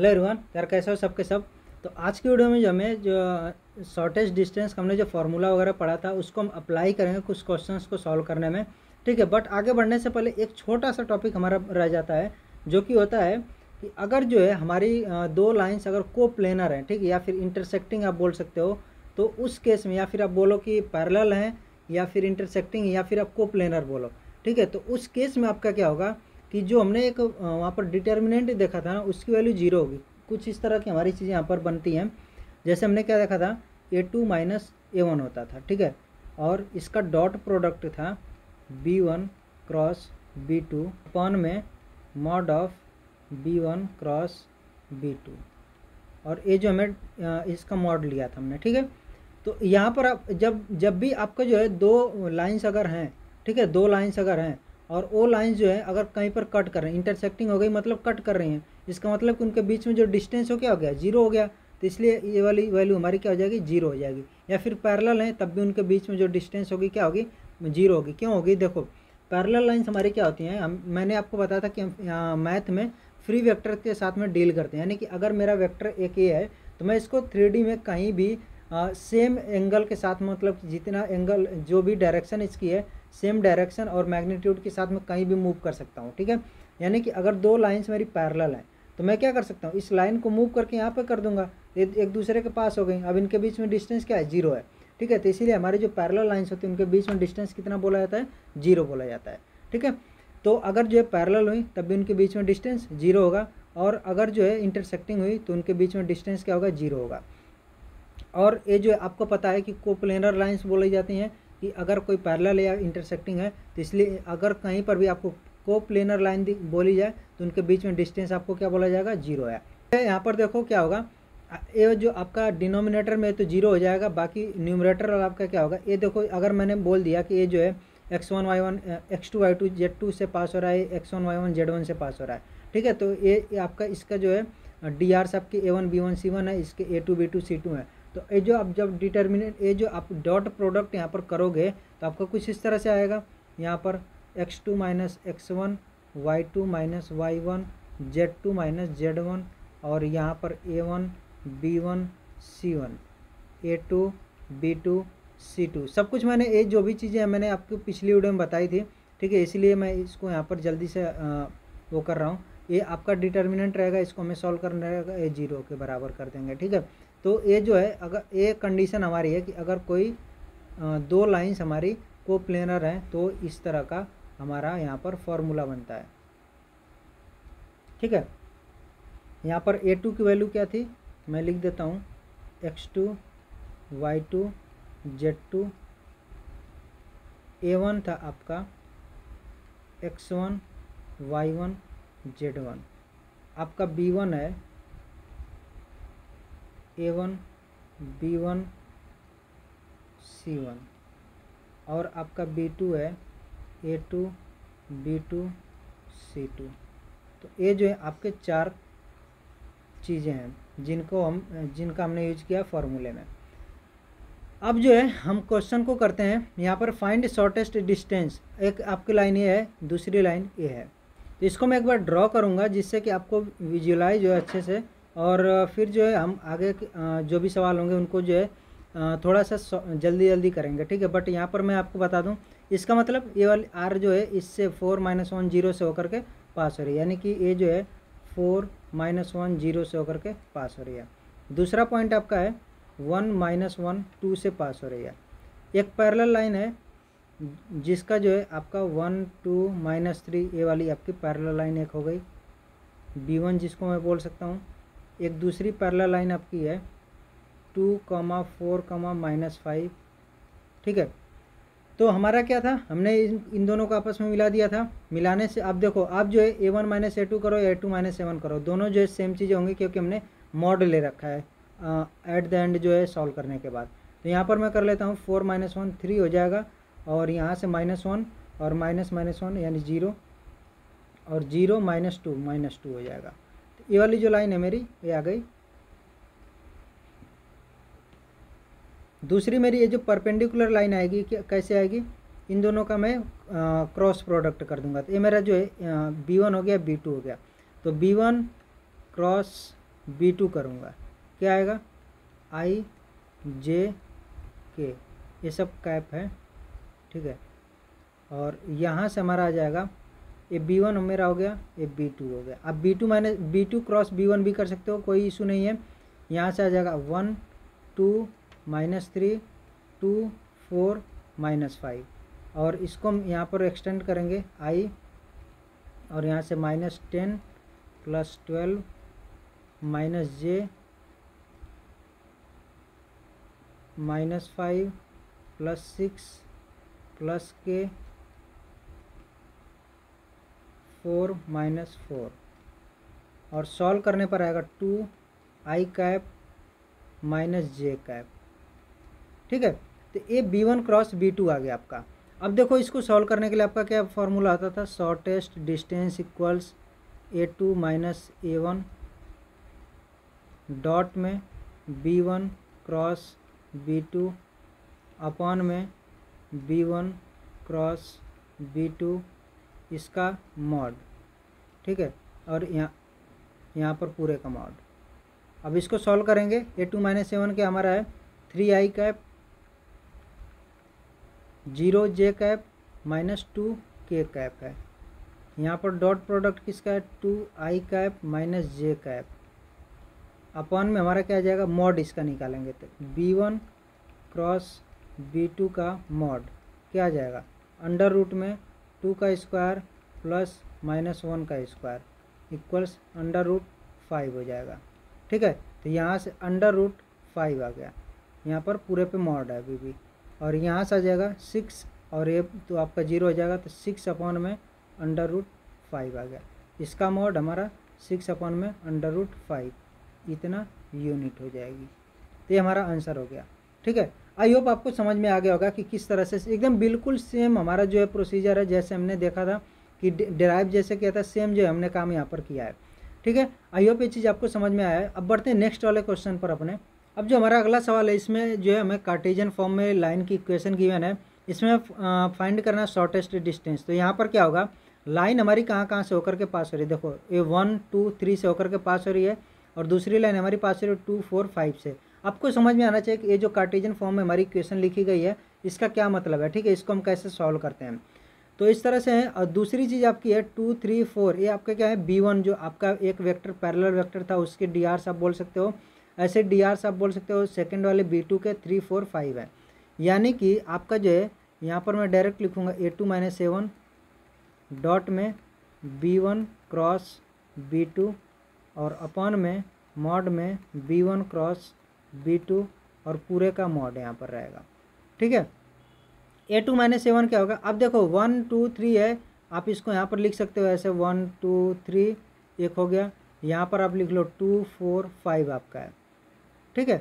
Hello everyone, यार कैसे हो सबके सब। तो आज की वीडियो में जो हमें जो शॉर्टेज डिस्टेंस का हमने जो फार्मूला वगैरह पढ़ा था उसको हम अप्लाई करेंगे कुछ क्वेश्चंस को सॉल्व करने में। ठीक है, बट आगे बढ़ने से पहले एक छोटा सा टॉपिक हमारा रह जाता है, जो कि होता है कि अगर जो है हमारी दो लाइन्स अगर को प्लेनर हैं, ठीक है, या फिर इंटरसेक्टिंग आप बोल सकते हो, तो उस केस में या फिर आप बोलो कि पैरेलल हैं या फिर इंटरसेक्टिंग या फिर आप को प्लेनर बोलो। ठीक है, तो उस केस में आपका क्या होगा कि जो हमने एक वहाँ पर डिटर्मिनेंट देखा था ना, उसकी वैल्यू जीरो होगी। कुछ इस तरह की हमारी चीज़ें यहाँ पर बनती हैं। जैसे हमने क्या देखा था, A2 माइनस A1 होता था, ठीक है, और इसका डॉट प्रोडक्ट था B1 क्रॉस B2 अपॉन में mod of B1 cross B2, और ये जो हमें इसका मॉड लिया था हमने। ठीक है, तो यहाँ पर आप जब भी आपका जो है दो लाइन्स अगर हैं, ठीक है, दो लाइन्स अगर हैं और वो लाइन्स जो है अगर कहीं पर कट कर रहे हैं, इंटरसेक्टिंग हो गई मतलब कट कर रही हैं, इसका मतलब कि उनके बीच में जो डिस्टेंस हो क्या हो गया, जीरो हो गया। तो इसलिए ये वाली वैल्यू हमारी क्या हो जाएगी, जीरो हो जाएगी। या फिर पैरेलल हैं तब भी उनके बीच में जो डिस्टेंस होगी क्या होगी, जीरो होगी। क्यों होगी, देखो पैरेलल लाइन्स हमारी क्या होती हैं, मैंने आपको बताया था कि हम मैथ में फ्री वेक्टर के साथ में डील करते हैं। यानी कि अगर मेरा वेक्टर एक ये है तो मैं इसको 3D में कहीं भी सेम एंगल के साथ, मतलब जितना एंगल जो भी डायरेक्शन इसकी है सेम डायरेक्शन और मैग्नीट्यूड के साथ में कहीं भी मूव कर सकता हूँ। ठीक है, यानी कि अगर दो लाइंस मेरी पैरेलल हैं तो मैं क्या कर सकता हूँ, इस लाइन को मूव करके यहाँ पे कर दूंगा, एक दूसरे के पास हो गई। अब इनके बीच में डिस्टेंस क्या है, जीरो है। ठीक है, तो इसीलिए हमारे जो पैरेलल लाइंस होती है उनके बीच में डिस्टेंस कितना बोला जाता है, जीरो बोला जाता है। ठीक है, तो अगर जो है पैरेलल हुई तब भी उनके बीच में डिस्टेंस जीरो होगा, और अगर जो है इंटरसेक्टिंग हुई तो उनके बीच में डिस्टेंस क्या होगा, जीरो होगा। और ये जो है आपको पता है कि कोप्लेनर लाइंस बोली जाती हैं कि अगर कोई पैरेलल या इंटरसेक्टिंग है, तो इसलिए अगर कहीं पर भी आपको कोप्लेनर लाइन बोली जाए तो उनके बीच में डिस्टेंस आपको क्या बोला जाएगा, जीरो है। यहाँ पर देखो क्या होगा, ये जो आपका डिनोमिनेटर में तो जीरो हो जाएगा, बाकी न्यूमरेटर और आपका क्या होगा, ये देखो अगर मैंने बोल दिया कि ये जो है x1 y1 x2 y2 z2 से पास हो रहा है, x1 y1 z1 से पास हो रहा है। ठीक है, तो ये आपका इसका जो है डी आर आपके A1 B1 C1 है, इसके A2 B2 C2 है। तो ये जो आप जब डिटर्मिनेंट ये जो आप डॉट प्रोडक्ट यहाँ पर करोगे तो आपका कुछ इस तरह से आएगा, यहाँ पर x2 minus x1 y2 minus y1 z2 minus z1, और यहाँ पर A1 B1 C1 A2 B2 C2 सब कुछ मैंने ये जो भी चीज़ें मैंने आपको पिछली वीडियो में बताई थी। ठीक है, इसलिए मैं इसको यहाँ पर जल्दी से वो कर रहा हूँ। ये आपका डिटर्मिनेंट रहेगा, इसको हमें सॉल्व करना रहेगा, ये जीरो के बराबर कर देंगे। ठीक है, तो ये जो है अगर ये कंडीशन हमारी है कि अगर कोई दो लाइंस हमारी को प्लेनर हैं तो इस तरह का हमारा यहाँ पर फॉर्मूला बनता है। ठीक है, यहाँ पर A2 की वैल्यू क्या थी, मैं लिख देता हूँ, x2 y2 z2, A1 था आपका x1 y1 z1, आपका B1 है A1 B1 C1, और आपका B2 है A2 B2 C2। तो ये जो है आपके चार चीज़ें हैं जिनका हमने यूज किया फॉर्मूले में। अब जो है हम क्वेश्चन को करते हैं, यहाँ पर फाइंड शॉर्टेस्ट डिस्टेंस, एक आपकी लाइन ये है, दूसरी लाइन ये है। तो इसको मैं एक बार ड्रॉ करूँगा जिससे कि आपको विजुअलाइज हो अच्छे से, और फिर जो है हम आगे जो भी सवाल होंगे उनको जो है थोड़ा सा जल्दी करेंगे। ठीक है, बट यहाँ पर मैं आपको बता दूँ, इसका मतलब ये वाली आर जो है इससे 4 - 1 0 से होकर के पास हो रही है, यानी कि ये जो है 4 - 1 0 से होकर के पास हो रही है। दूसरा पॉइंट आपका है 1 - 1 2 से पास हो रही है। एक पैरेलल लाइन है जिसका जो है आपका 1 2 -3, ये वाली आपकी पैरेलल लाइन एक हो गई, B1 जिसको मैं बोल सकता हूँ। एक दूसरी पैरेलल लाइन आपकी है 2, 4, -5। ठीक है, तो हमारा क्या था, हमने इन दोनों को आपस में मिला दिया था। मिलाने से आप देखो, आप जो है A1 - A2 करो या A2 - A1 करो, दोनों जो है सेम चीज़ें होंगी क्योंकि हमने मॉड ले रखा है एट द एंड जो है सॉल्व करने के बाद। तो यहाँ पर मैं कर लेता हूँ 4 - 1 3 हो जाएगा, और यहाँ से -1 और -1 यानी 0, और 0 -2 हो जाएगा। तो ये वाली जो लाइन है मेरी ये आ गई। दूसरी मेरी ये जो परपेंडिकुलर लाइन आएगी कैसे आएगी, इन दोनों का मैं क्रॉस प्रोडक्ट कर दूंगा। तो ये मेरा जो है B1 हो गया, B2 हो गया। तो B1 क्रॉस B2 करूँगा, क्या आएगा I J K, ये सब कैप है, ठीक है। और यहाँ से हमारा आ जाएगा ये B1 मेरा हो गया, ये B2 हो गया। अब B2 क्रॉस B1 भी कर सकते हो, कोई इशू नहीं है। यहाँ से आ जाएगा 1 2 -3 2 4 -5, और इसको हम यहाँ पर एक्सटेंड करेंगे I, और यहाँ से -10 +12 -j -5 +6 +k 4 -4, और सॉल्व करने पर आएगा 2i कैप -j कैप, ठीक है। तो ये B1 क्रॉस B2 आ गया आपका। अब देखो इसको सॉल्व करने के लिए आपका क्या फॉर्मूला आता था, shortest distance equals A2 - A1 dot में B1 क्रॉस B2 अपॉन में B1 क्रॉस B2 इसका मॉड, ठीक है, और यहाँ पर पूरे का मॉड। अब इसको सॉल्व करेंगे, A2 - A1 के हमारा है 3i cap 0j cap -2k cap है। यहाँ पर डॉट प्रोडक्ट किसका है 2i cap -j cap upon में हमारा क्या आ जाएगा, मॉड इसका निकालेंगे तो B1 क्रॉस B2 का मॉड क्या आ जाएगा, अंडर रूट में 2 का स्क्वायर प्लस -1 का स्क्वायर इक्वल्स अंडर रूट 5 हो जाएगा, ठीक है। तो यहाँ से अंडर रूट 5 आ गया, यहाँ पर पूरे पे मॉड है अभी भी, और यहाँ से आ जाएगा 6, और ये तो आपका 0 हो जाएगा, तो 6 अपॉन में अंडर रूट 5 आ गया। इसका मॉड हमारा 6 अपॉन में अंडर रूट 5 इतना यूनिट हो जाएगी। तो ये हमारा आंसर हो गया, ठीक है। आई होप आपको समझ में आ गया होगा कि किस तरह से एकदम बिल्कुल सेम हमारा जो है प्रोसीजर है, जैसे हमने देखा था कि डिराइव जैसे किया था, सेम जो है हमने काम यहाँ पर किया है, ठीक है। आई होप ये चीज़ आपको समझ में आया है। अब बढ़ते हैं नेक्स्ट वाले क्वेश्चन पर अपने। अब जो हमारा अगला सवाल है, इसमें जो है हमें कार्टेशियन फॉर्म में लाइन की इक्वेशन गिवन है, इसमें फाइंड करना शॉर्टेस्ट डिस्टेंस। तो यहाँ पर क्या होगा, लाइन हमारी कहाँ कहाँ से होकर के पास हो रही है, देखो ये 1 2 3 से होकर के पास हो रही है, और दूसरी लाइन हमारी पास हो रही है 2 4 5 से। आपको समझ में आना चाहिए कि ये जो कार्टेशियन फॉर्म में हमारी इक्वेशन लिखी गई है इसका क्या मतलब है, ठीक है, इसको हम कैसे सॉल्व करते हैं। तो इस तरह से है। और दूसरी चीज़ आपकी है 2 3 4, ये आपका क्या है B1 जो आपका एक वेक्टर पैरेलल वेक्टर था उसके DRs आप बोल सकते हो, ऐसे DRs आप बोल सकते हो। सेकंड वाले B2 के 3 4 5 है, यानी कि आपका जो है यहाँ पर मैं डायरेक्ट लिखूँगा A2 - A1 डॉट में B1 क्रॉस B2 और अपॉन में मॉड में B1 क्रॉस B2 और पूरे का मॉड यहाँ पर रहेगा, ठीक है। A2 - A1 क्या होगा, अब देखो 1 2 3 है, आप इसको यहाँ पर लिख सकते हो ऐसे 1 2 3 एक हो गया, यहाँ पर आप लिख लो 2 4 5 आपका है, ठीक है।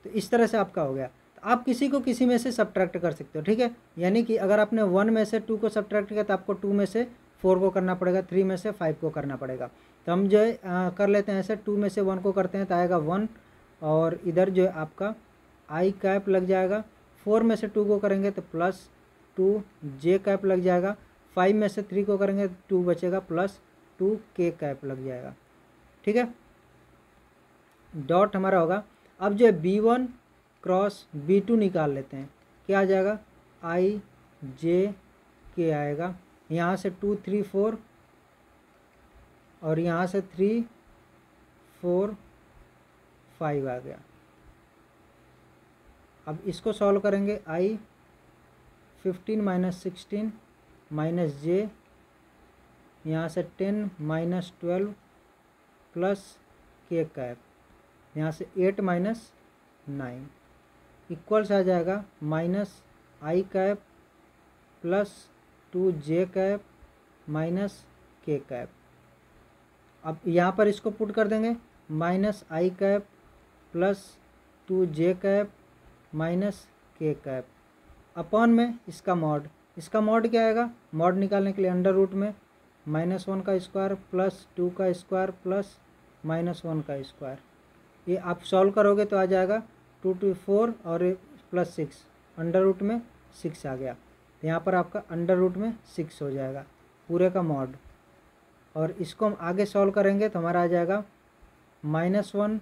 तो इस तरह से आपका हो गया। तो आप किसी को किसी में से सब्ट्रैक्ट कर सकते हो, ठीक है। यानी कि अगर आपने 1 में से 2 को सब्ट्रैक्ट किया तो आपको 2 में से 4 को करना पड़ेगा, 3 में से 5 को करना पड़ेगा। तो हम जो है कर लेते हैं ऐसे, 2 में से 1 को करते हैं तो आएगा 1, और इधर जो है आपका i कैप लग जाएगा। 4 में से 2 को करेंगे तो +2 j कैप लग जाएगा। 5 में से 3 को करेंगे तो 2 बचेगा +2 k कैप लग जाएगा, ठीक है। डॉट हमारा होगा, अब जो है B1 क्रॉस B2 निकाल लेते हैं, क्या आ जाएगा i j k आएगा। यहाँ से 2 3 4 और यहाँ से 3 4 5 आ गया। अब इसको सॉल्व करेंगे, i 15 - 16 -j, यहाँ से 10 - 12 प्लस k कैप, यहाँ से 8 - 9 इक्वल्स आ जाएगा -i cap plus 2 j cap minus k cap. अब यहाँ पर इसको पुट कर देंगे, -i cap plus 2 j cap minus k cap upon में इसका मॉड। इसका मॉड क्या आएगा, मॉड निकालने के लिए अंडर रूट में -1 का स्क्वायर प्लस 2 का स्क्वायर प्लस -1 का स्क्वायर। ये आप सॉल्व करोगे तो आ जाएगा 2 2 4 और प्लस 6, अंडर रूट में 6 आ गया। यहाँ पर आपका अंडर रूट में 6 हो जाएगा पूरे का मॉड। और इसको हम आगे सॉल्व करेंगे तो हमारा आ जाएगा -1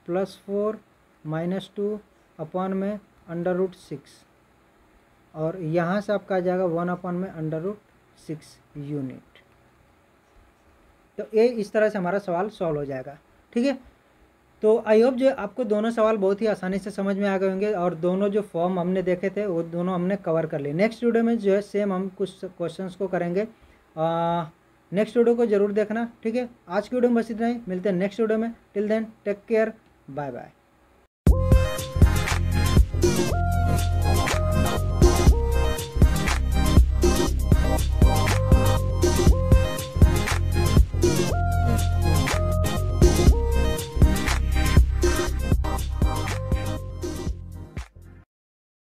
+4 -2 अपॉन में √6 और यहाँ से आपका आ जाएगा 1 अपॉन में √6 यूनिट। तो ये इस तरह से हमारा सवाल सॉल्व हो जाएगा। ठीक है, तो आई होप जो आपको दोनों सवाल बहुत ही आसानी से समझ में आ गए होंगे और दोनों जो फॉर्म हमने देखे थे वो दोनों हमने कवर कर लिए। नेक्स्ट वीडियो में जो है सेम हम कुछ क्वेश्चंस को करेंगे। नेक्स्ट वीडियो को जरूर देखना। ठीक है, आज की वीडियो में बस इतना ही, मिलते हैं नेक्स्ट वीडियो में। Till then take care, bye bye.